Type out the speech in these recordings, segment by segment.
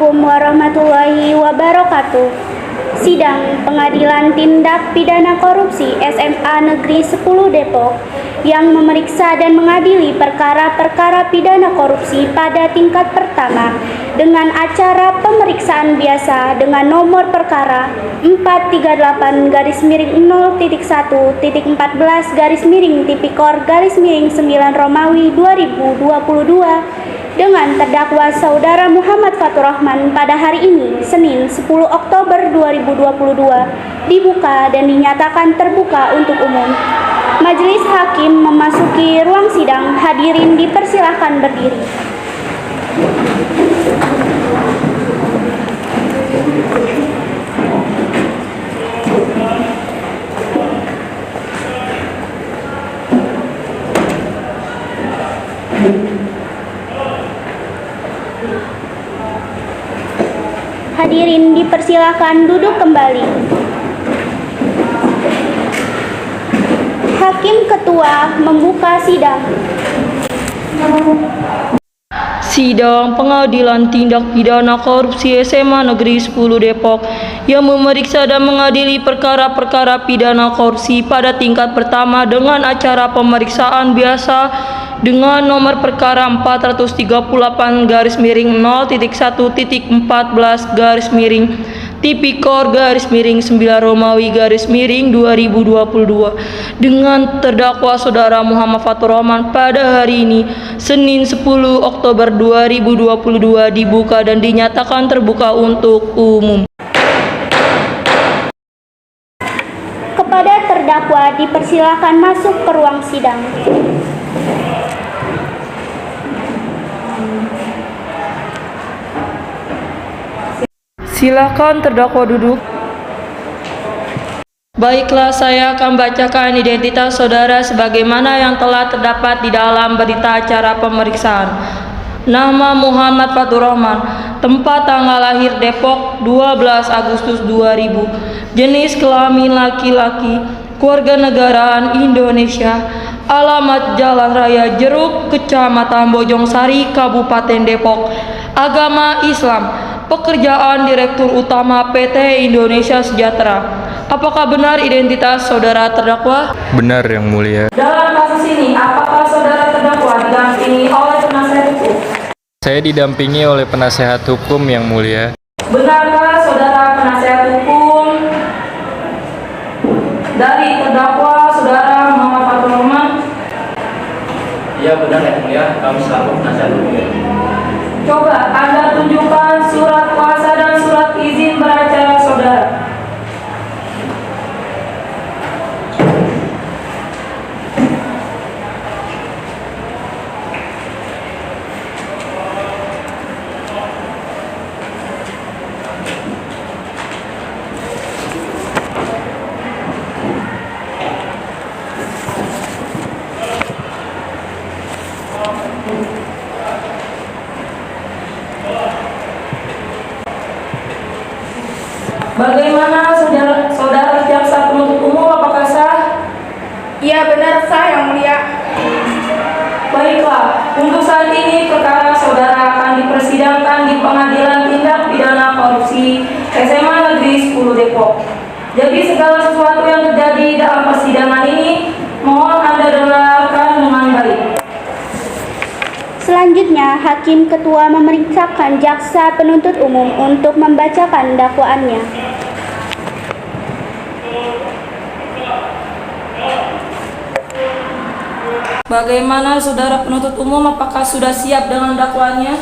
Assalamualaikum warahmatullahi wabarakatuh. Sidang Pengadilan Tindak Pidana Korupsi SMA Negeri 10 Depok yang memeriksa dan mengadili perkara-perkara pidana korupsi pada tingkat pertama dengan acara pemeriksaan biasa dengan nomor perkara 438-1.14-Tipikor-9 Romawi 2022 dengan terdakwa Saudara Muhammad Fatur Rahman pada hari ini, Senin 10 Oktober 2022, dibuka dan dinyatakan terbuka untuk umum. Majelis Hakim memasuki ruang sidang, hadirin dipersilahkan berdiri. Hadirin dipersilakan duduk kembali. Hakim Ketua membuka sidang. Sidang Pengadilan Tindak Pidana Korupsi SMA Negeri 10 Depok yang memeriksa dan mengadili perkara-perkara pidana korupsi pada tingkat pertama dengan acara pemeriksaan biasa dengan nomor perkara 438-1.14-Tipikor-9 Romawi 2022 dengan terdakwa Saudara Muhammad Fatur Rahman pada hari ini, Senin 10 Oktober 2022, dibuka dan dinyatakan terbuka untuk umum. Kepada terdakwa dipersilakan masuk ke ruang sidang. Silakan terdakwa duduk. Baiklah, saya akan bacakan identitas saudara sebagaimana yang telah terdapat di dalam berita acara pemeriksaan. Nama Muhammad Fatur Rahman, tempat tanggal lahir Depok 12 Agustus 2000, jenis kelamin laki-laki, kewarganegaraan Indonesia, alamat Jalan Raya Jeruk, Kecamatan Bojongsari, Kabupaten Depok, agama Islam, pekerjaan Direktur Utama PT Indonesia Sejahtera. Apakah benar identitas saudara terdakwa? Benar, Yang Mulia. Dalam kasus ini, apakah saudara terdakwa didampingi oleh penasihat hukum? Saya didampingi oleh penasehat hukum, Yang Mulia. Benarkah saudara penasihat hukum dari terdakwa saudara Muhammad Fatur Rahman? Iya benar, Yang Mulia, kami selaku penasihat hukum. Coba Anda tunjukkan surat kuasa dan surat izin beracara saudara. Bagaimana saudara jaksa penuntut umum, apakah sah? Iya benar sah, Yang Mulia. Baiklah, untuk saat ini perkara saudara akan dipersidangkan di Pengadilan Tindak Pidana Korupsi SMA Negeri 10 Depok. Jadi segala sesuatu yang terjadi dalam persidangan ini mohon Anda dengarkan dengan baik. Selanjutnya, Hakim Ketua memerintahkan jaksa penuntut umum untuk membacakan dakwaannya. Bagaimana saudara penuntut umum, apakah sudah siap dengan dakwaannya?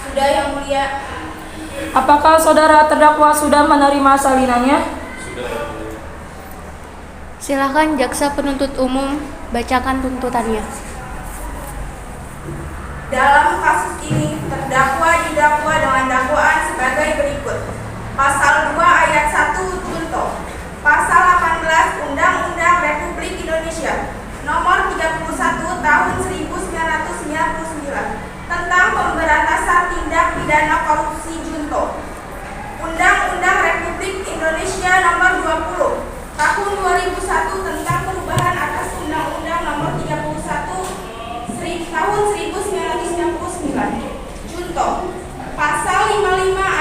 Sudah, Yang Mulia. Apakah saudara terdakwa sudah menerima salinannya? Silakan jaksa penuntut umum bacakan tuntutannya. Dalam kasus ini, terdakwa didakwa dengan dakwaan sebagai berikut. Pasal 2 ayat 1 junto. Pasal 18 Undang-Undang Republik Indonesia Nomor 31 Tahun 1999 tentang pemberantasan tindak pidana korupsi junto. Undang-Undang Republik Indonesia Nomor 20 Tahun 2001 tentang perubahan atas Undang-Undang Nomor 31 Tahun 1999 junto. Pasal 55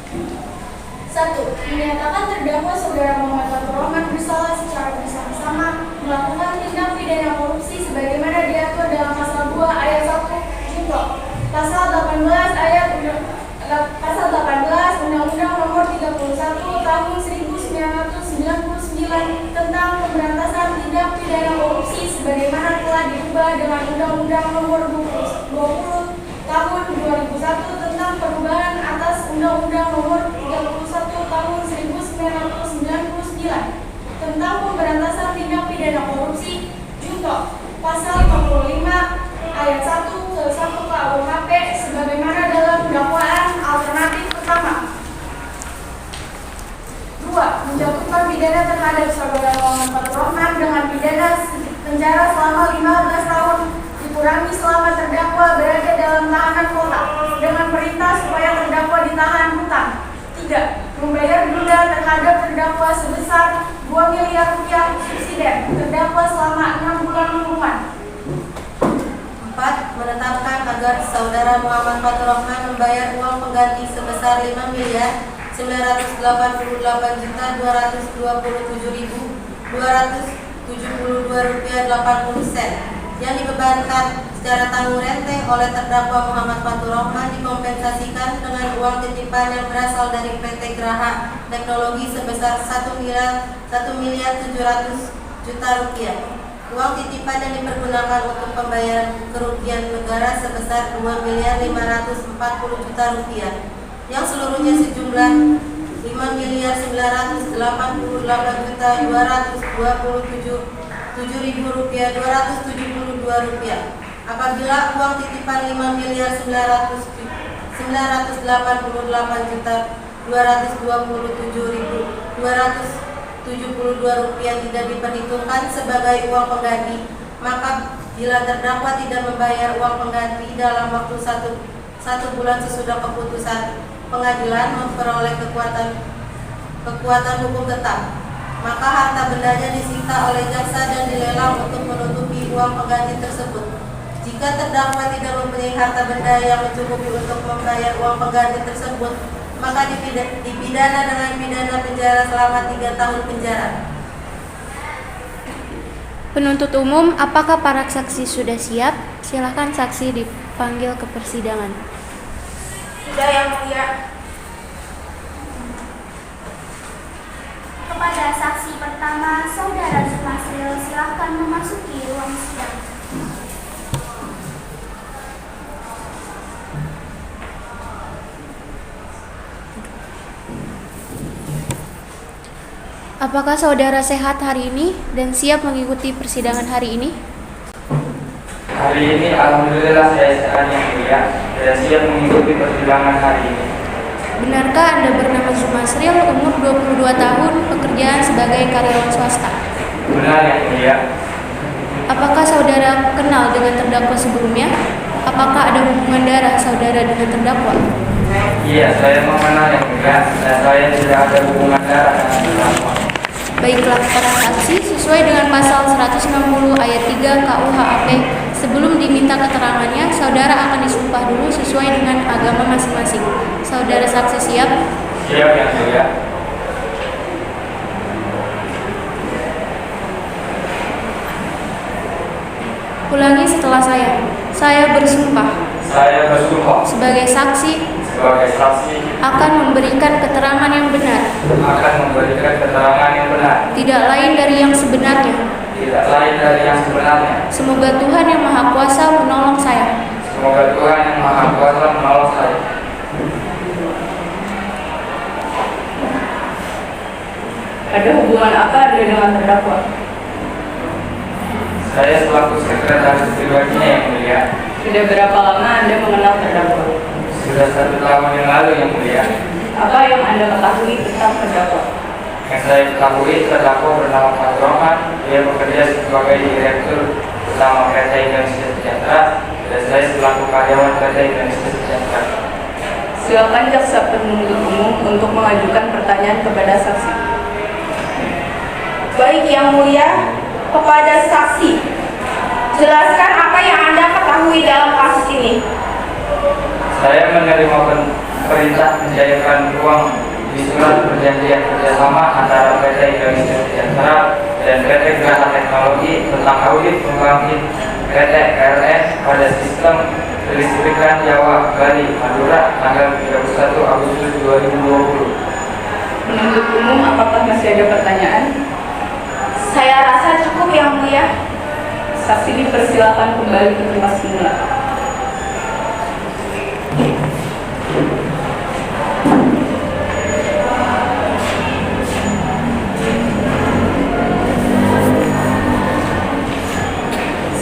1. Menyatakan terdakwa Saudara Muhammad Fatur Rahman bersalah secara bersama-sama melakukan tindak pidana korupsi sebagaimana diatur dalam pasal 2 ayat 1 Junto, pasal 18 Undang-Undang Nomor 31 Tahun 1999 tentang pemberantasan tindak pidana korupsi sebagaimana telah diubah dengan Undang-Undang Nomor 20 Tahun 2001 tentang perubahan atas Undang-Undang Nomor 31 Tahun 1999 tentang pemberantasan tindak pidana korupsi Junto, pasal 55 ayat 1 ke 1 KUHP sebagaimana dalam dakwaan alternatif pertama. 2. Menjatuhkan pidana terhadap Saudara Muhammad Fatur Rahman dengan pidana penjara selama 15 tahun dikurangi selama terdakwa berada dalam tahanan kota dengan perintah supaya terdakwa ditahan rutan. 3. Membayar denda terhadap terdakwa sebesar 2 miliar rupiah subsiden terdakwa selama 6 bulan kurungan. 4. Menetapkan agar Saudara Muhammad Fatur Rahman membayar uang pengganti sebesar 5.988.227.272 rupiah 80 sen yang dibebankan secara tanggung renteng oleh terdakwa Muhammad Fatur Rahman dikompensasikan dengan uang titipan yang berasal dari PT Graha Teknologi sebesar 1.700.000.000 rupiah. Uang titipan yang dipergunakan untuk pembayaran kerugian negara sebesar 2.540.000.000 rupiah yang seluruhnya sejumlah 5.988.227.772 rupiah. Apabila uang titipan 5.988.227.272 rupiah tidak diperhitungkan sebagai uang pengganti, maka bila terdakwa tidak membayar uang pengganti dalam waktu satu bulan sesudah keputusan pengadilan memperoleh kekuatan hukum tetap, maka harta bendanya disita oleh jaksa dan dilelang untuk menutupi uang pengganti tersebut. Jika terdakwa tidak mempunyai harta benda yang mencukupi untuk membayar uang pengganti tersebut, maka dipidana dengan pidana penjara selama 3 tahun penjara. Penuntut umum, apakah para saksi sudah siap? Silakan saksi dipanggil ke persidangan. Sudah, Yang Mulia. Kepada saksi pertama, Saudara Zumasril, silakan memasuki ruang sidang. Apakah saudara sehat hari ini dan siap mengikuti persidangan hari ini? Hari ini alhamdulillah saya sehat Yang Mulia dan siap mengikuti persidangan hari ini. Benarkah Anda bernama Zumasril, umur 22 tahun, pekerjaan sebagai karyawan swasta? Benar Yang Mulia. Apakah saudara kenal dengan terdakwa sebelumnya? Apakah ada hubungan darah saudara dengan terdakwa? Iya, saya mengenal Yang Mulia dan saya tidak ada hubungan darah dengan terdakwa. Baiklah para saksi, sesuai dengan pasal 160 ayat 3 KUHP, sebelum diminta keterangannya, saudara akan disumpah dulu sesuai dengan agama masing-masing. Saudara saksi siap? Siap Yang Mulia. Ulangi setelah saya. Saya bersumpah Saya bersumpah sebagai saksi akan memberikan keterangan yang benar, tidak lain dari yang sebenarnya. Semoga Tuhan Yang Maha Kuasa menolong saya. Ada hubungan apa Anda dengan terdakwa? Saya selaku sekretaris pribadinya Yang Mulia. Sudah berapa lama Anda mengenal terdakwa? Sudah 1 tahun yang lalu Yang Mulia. Apa yang Anda ketahui tentang terdakwa? Yang saya ketahui terdakwa bernama Fatur Rahman. Dia bekerja sebagai direktur utama PT Indonesia Sejahtera dan saya selaku karyawan PT Indonesia Sejahtera. Silakan jaksa penuntut umum untuk mengajukan pertanyaan kepada saksi. Baik Yang Mulia, kepada saksi, jelaskan apa yang Anda ketahui dalam kasus ini. Saya menerima perintah mencairkan uang di surat perjanjian kerjasama antara PT Indonesia Sejahtera dan PT Geraha Teknologi tentang audit pembangkit PT KLS pada sistem kelistrikan Jawa, Bali, Madura tanggal 31 Agustus 2020. Penuntut umum, apakah masih ada pertanyaan? Saya rasa cukup Yang Mulia. Saksi dipersilakan kembali ke tempat semula.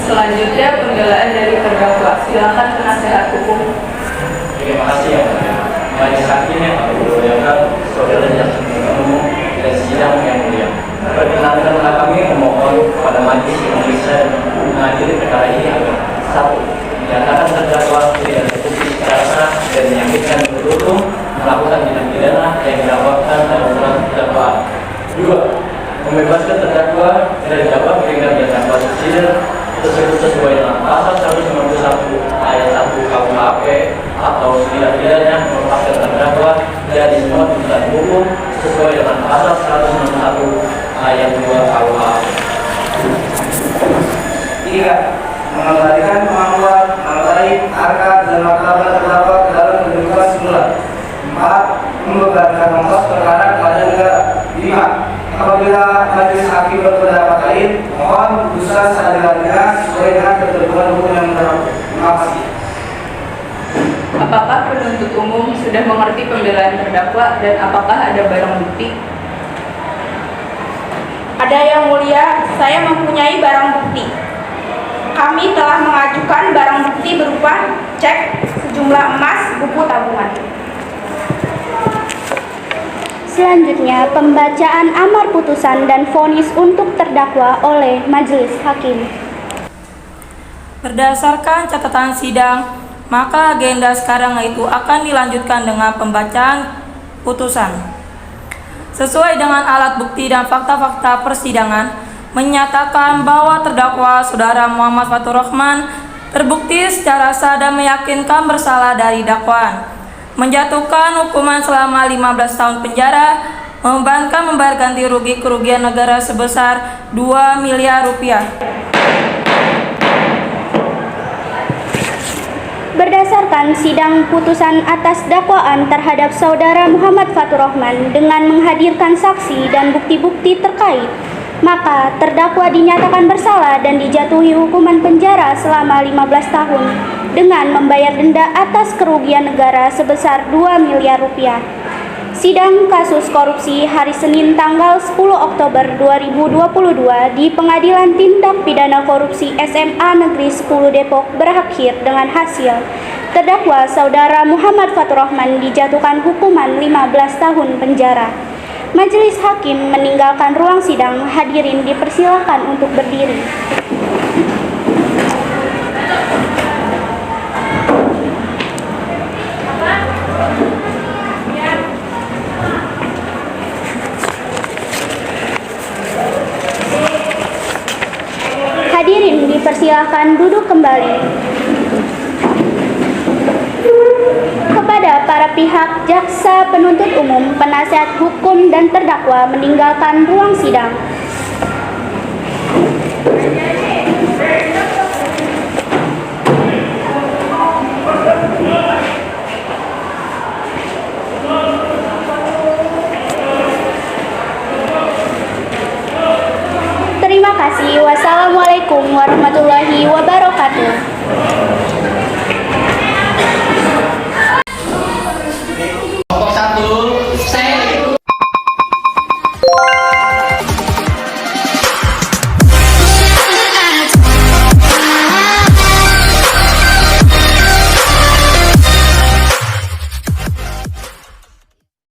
Selanjutnya pembelaan dari terdakwa. Silakan penasehat hukum. Terima kasih yang mulia. Majelis hakim yang kami muliakan, saudara jaksa penuntut umum dan sidang yang mulia. Perkenankanlah kami memohon kepada majelis yang bisa mengadili perkara ini agar satu, dinyatakan terdakwa tidak terbukti secara sah dan menyakitkan penuntut umum melakukan tindak pidana yang dilaporkan dalam surat dakwaan. Dua, membebaskan terdakwa dari dakwaan peringat dan subsidi tersebut sesuai dengan pasal 191 ayat 1 KUHP atau setidak-tidaknya melepaskan terdakwa dari semua tuntutan hukum sesuai dengan pasal 191 ayat 2 KUHP. 3. Mengembalikan kemampuan baik harga dan martabat terdakwa ke dalam kedudukan semula. 4. Membebankan ongkos perkara kepada negara. 5. Apabila majelis hakim berpendapat lain, mohon putusan seadil-adilnya sesuai dengan ketentuan hukum yang berlaku. Terima kasih. Apakah penuntut umum sudah mengerti pembelaan terdakwa dan apakah ada barang bukti? Ada Yang Mulia, saya mempunyai barang bukti. Kami telah mengajukan barang bukti berupa cek sejumlah emas, buku tabungan. Selanjutnya, pembacaan amar putusan dan vonis untuk terdakwa oleh majelis hakim. Berdasarkan catatan sidang, maka agenda sekarang itu akan dilanjutkan dengan pembacaan putusan. Sesuai dengan alat bukti dan fakta-fakta persidangan, menyatakan bahwa terdakwa Saudara Muhammad Fathurrahman terbukti secara sah dan meyakinkan bersalah dari dakwaan, menjatuhkan hukuman selama 15 tahun penjara, membebankan membayar ganti rugi kerugian negara sebesar 2 miliar rupiah. Berdasarkan sidang putusan atas dakwaan terhadap Saudara Muhammad Fathurrahman dengan menghadirkan saksi dan bukti-bukti terkait, maka terdakwa dinyatakan bersalah dan dijatuhi hukuman penjara selama 15 tahun dengan membayar denda atas kerugian negara sebesar 2 miliar rupiah. Sidang kasus korupsi hari Senin tanggal 10 Oktober 2022 di Pengadilan Tindak Pidana Korupsi SMA Negeri 10 Depok berakhir dengan hasil terdakwa Saudara Muhammad Fathurrahman dijatuhkan hukuman 15 tahun penjara. Majelis hakim meninggalkan ruang sidang. Hadirin dipersilakan untuk berdiri. Hadirin dipersilakan duduk kembali. Kepada para pihak jaksa penuntut umum, penasihat hukum dan terdakwa meninggalkan ruang sidang. Terima kasih. Wassalamualaikum warahmatullahi wabarakatuh.